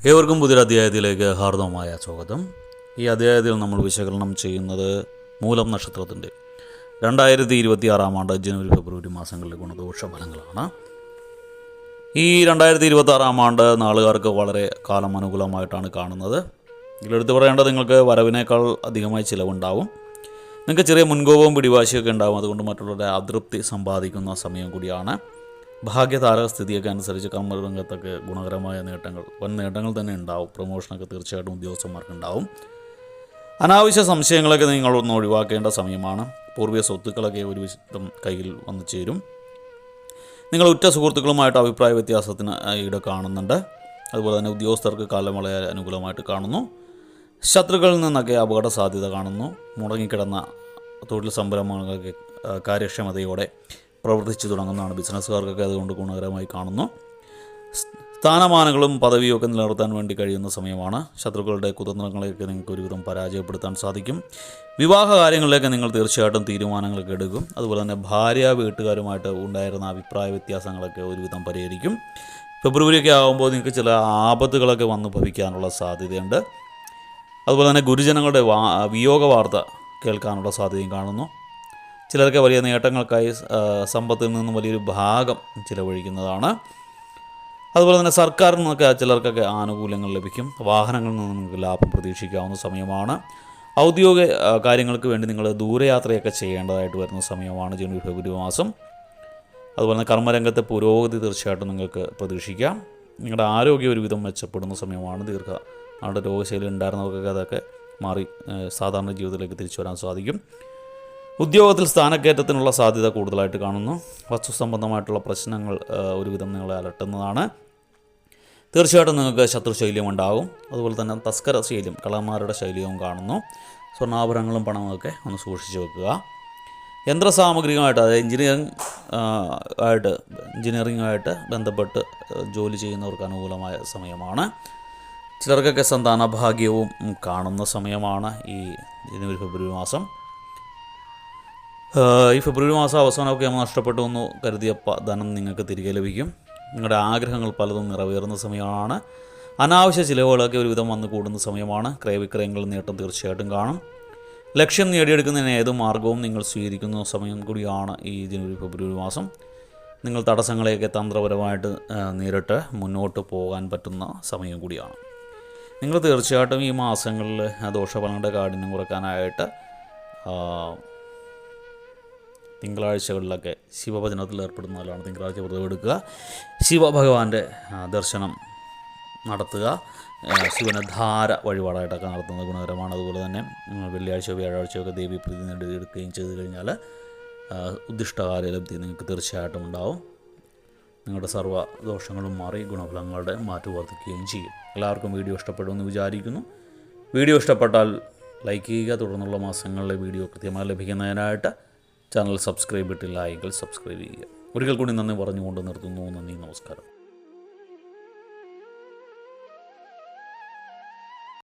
ഏവർക്കും പുതിയൊരു അധ്യായത്തിലേക്ക് ഹാർദവമായ സ്വാഗതം. ഈ അധ്യായത്തിൽ നമ്മൾ വിശകലനം ചെയ്യുന്നത് മൂലം നക്ഷത്രത്തിൻ്റെ 2026 ജനുവരി ഫെബ്രുവരി മാസങ്ങളിലെ ഗുണദോഷ ഫലങ്ങളാണ്. ഈ 2026 നാളുകാർക്ക് വളരെ കാലം അനുകൂലമായിട്ടാണ് കാണുന്നത്. ഇതിലെടുത്ത് പറയേണ്ടത് നിങ്ങൾക്ക് വരവിനേക്കാൾ അധികമായി ചിലവുണ്ടാവും. നിങ്ങൾക്ക് ചെറിയ മുൻകോപവും പിടിവാശിയൊക്കെ ഉണ്ടാവും. അതുകൊണ്ട് മറ്റുള്ളവരുടെ അതൃപ്തി സമ്പാദിക്കുന്ന സമയം കൂടിയാണ്. ഭാഗ്യതാരക സ്ഥിതിയൊക്കെ അനുസരിച്ച് കർമ്മരംഗത്തൊക്കെ ഗുണകരമായ വൻ നേട്ടങ്ങൾ തന്നെ ഉണ്ടാവും. പ്രൊമോഷനൊക്കെ തീർച്ചയായിട്ടും ഉദ്യോഗസ്ഥന്മാർക്ക് ഉണ്ടാവും. അനാവശ്യ സംശയങ്ങളൊക്കെ നിങ്ങളൊന്ന് ഒഴിവാക്കേണ്ട സമയമാണ്. പൂർവ്വ സ്വത്തുക്കളൊക്കെ ഒരു വിധം കയ്യിൽ വന്നു ചേരും. നിങ്ങൾ ഉറ്റ സുഹൃത്തുക്കളുമായിട്ട് അഭിപ്രായ വ്യത്യാസത്തിന് ഇവിടെ കാണുന്നുണ്ട്. അതുപോലെ തന്നെ ഉദ്യോഗസ്ഥർക്ക് കാലം വളരെ അനുകൂലമായിട്ട് കാണുന്നു. ശത്രുക്കളിൽ നിന്നൊക്കെ അപകട സാധ്യത കാണുന്നു. മുടങ്ങിക്കിടന്ന തൊഴിൽ സംരംഭങ്ങളൊക്കെ കാര്യക്ഷമതയോടെ പ്രവർത്തിച്ചു തുടങ്ങുന്നതാണ്. ബിസിനസ്സുകാർക്കൊക്കെ അതുകൊണ്ട് ഗുണകരമായി കാണുന്നു. സ്ഥാനമാനങ്ങളും പദവിയും ഒക്കെ നിലനിർത്താൻ വേണ്ടി കഴിയുന്ന സമയമാണ്. ശത്രുക്കളുടെ കുതന്ത്രങ്ങളെയൊക്കെ നിങ്ങൾക്ക് ഒരുവിധം പരാജയപ്പെടുത്താൻ സാധിക്കും. വിവാഹ കാര്യങ്ങളിലേക്ക് നിങ്ങൾ തീർച്ചയായിട്ടും തീരുമാനങ്ങളൊക്കെ എടുക്കും. അതുപോലെ തന്നെ ഭാര്യ വീട്ടുകാരുമായിട്ട് ഉണ്ടായിരുന്ന അഭിപ്രായ വ്യത്യാസങ്ങളൊക്കെ ഒരുവിധം പരിഹരിക്കും. ഫെബ്രുവരിയൊക്കെ ആകുമ്പോൾ നിങ്ങൾക്ക് ചില ആപത്തുകളൊക്കെ വന്നു ഭവിക്കാനുള്ള സാധ്യതയുണ്ട്. അതുപോലെ തന്നെ ഗുരുജനങ്ങളുടെ വിയോഗ വാർത്ത കേൾക്കാനുള്ള സാധ്യതയും കാണുന്നു. ചിലർക്ക് വലിയ നേട്ടങ്ങൾക്കായി സമ്പത്തിൽ നിന്നും വലിയൊരു ഭാഗം ചിലവഴിക്കുന്നതാണ്. അതുപോലെ തന്നെ സർക്കാരിൽ നിന്നൊക്കെ ചിലർക്കൊക്കെ ആനുകൂല്യങ്ങൾ ലഭിക്കും. വാഹനങ്ങളിൽ നിന്ന് നിങ്ങൾക്ക് ലാഭം പ്രതീക്ഷിക്കാവുന്ന സമയമാണ്. ഔദ്യോഗിക കാര്യങ്ങൾക്ക് വേണ്ടി നിങ്ങൾ ദൂരയാത്രയൊക്കെ ചെയ്യേണ്ടതായിട്ട് വരുന്ന സമയമാണ് ജനുവരി ഫെബ്രുവരി മാസം. അതുപോലെ തന്നെ കർമ്മരംഗത്തെ പുരോഗതി തീർച്ചയായിട്ടും നിങ്ങൾക്ക് പ്രതീക്ഷിക്കാം. നിങ്ങളുടെ ആരോഗ്യം ഒരുവിധം മെച്ചപ്പെടുന്ന സമയമാണ്. നാളുടെ രോഗശൈലി ഉണ്ടായിരുന്നവർക്കൊക്കെ അതൊക്കെ മാറി സാധാരണ ജീവിതത്തിലേക്ക് തിരിച്ചു വരാൻ സാധിക്കും. ഉദ്യോഗത്തിൽ സ്ഥാനക്കയറ്റത്തിനുള്ള സാധ്യത കൂടുതലായിട്ട് കാണുന്നു. വസ്തു സംബന്ധമായിട്ടുള്ള പ്രശ്നങ്ങൾ ഒരുവിധം നിങ്ങളെ അലട്ടുന്നതാണ്. തീർച്ചയായിട്ടും നിങ്ങൾക്ക് ശത്രുശൈല്യം ഉണ്ടാകും. അതുപോലെ തന്നെ തസ്കര ശൈല്യം, കള്ളന്മാരുടെ ശൈല്യവും കാണുന്നു. സ്വർണ്ണാഭരണങ്ങളും പണമൊക്കെ ഒന്ന് സൂക്ഷിച്ചു വെക്കുക. യന്ത്രസാമഗ്രികമായിട്ട്, അതായത് എഞ്ചിനീയറിംഗുമായിട്ട് ബന്ധപ്പെട്ട് ജോലി ചെയ്യുന്നവർക്ക് അനുകൂലമായ സമയമാണ്. ചിലർക്കൊക്കെ സന്താന ഭാഗ്യവും കാണുന്ന സമയമാണ് ഈ ജനുവരി ഫെബ്രുവരി മാസം. ഈ ഫെബ്രുവരി മാസം അവസാനമൊക്കെ നമ്മൾ നഷ്ടപ്പെട്ടു എന്ന് കരുതിയ ധനം നിങ്ങൾക്ക് തിരികെ ലഭിക്കും. നിങ്ങളുടെ ആഗ്രഹങ്ങൾ പലതും നിറവേറുന്ന സമയമാണ്. അനാവശ്യ ചിലവുകളൊക്കെ ഒരുവിധം വന്ന് കൂടുന്ന സമയമാണ്. ക്രയവിക്രയങ്ങളിൽ നേട്ടം തീർച്ചയായിട്ടും കാണും. ലക്ഷ്യം നേടിയെടുക്കുന്നതിന് ഏത് മാർഗവും നിങ്ങൾ സ്വീകരിക്കുന്ന സമയം കൂടിയാണ് ഈ ജനുവരി ഫെബ്രുവരി മാസം. നിങ്ങൾ തടസ്സങ്ങളെയൊക്കെ തന്ത്രപരമായിട്ട് നേരിട്ട് മുന്നോട്ട് പോകാൻ പറ്റുന്ന സമയം കൂടിയാണ്. നിങ്ങൾ തീർച്ചയായിട്ടും ഈ മാസങ്ങളിൽ ദോഷഫലങ്ങളുടെ കാഠിന്യം കുറയ്ക്കാനായിട്ട് തിങ്കളാഴ്ചകളിലൊക്കെ ശിവഭജനത്തിൽ ഏർപ്പെടുന്നതിലാണ്. തിങ്കളാഴ്ച വ്രതം എടുക്കുക, ശിവഭഗവാന്റെ ദർശനം നടത്തുക, ശിവനെ ധാര വഴിപാടായിട്ടൊക്കെ നടത്തുന്നത് ഗുണകരമാണ്. അതുപോലെ തന്നെ വെള്ളിയാഴ്ചയോ വ്യാഴാഴ്ചയൊക്കെ ദേവി പ്രീതി നേടിയെടുക്കുകയും ചെയ്തു കഴിഞ്ഞാൽ ഉദ്ദിഷ്ടകാര്യലബ്ധി നിങ്ങൾക്ക് തീർച്ചയായിട്ടും ഉണ്ടാവും. നിങ്ങളുടെ സർവ്വ ദോഷങ്ങളും മാറി ഗുണഫലങ്ങളുടെ മാറ്റം വർദ്ധിക്കുകയും ചെയ്യും. എല്ലാവർക്കും വീഡിയോ ഇഷ്ടപ്പെടുമെന്ന് വിചാരിക്കുന്നു. വീഡിയോ ഇഷ്ടപ്പെട്ടാൽ ലൈക്ക് ചെയ്യുക. തുടർന്നുള്ള മാസങ്ങളിലെ വീഡിയോ കൃത്യമായി ലഭിക്കുന്നതിനായിട്ട് ചാനൽ സബ്സ്ക്രൈബ് ചെയ്തിട്ടില്ല എങ്കിൽ സബ്സ്ക്രൈബ് ചെയ്യുക. ഒരിക്കൽ കൂടി നന്ദി പറഞ്ഞുകൊണ്ട് നിർത്തുന്നു. നന്ദി, നമസ്കാരം.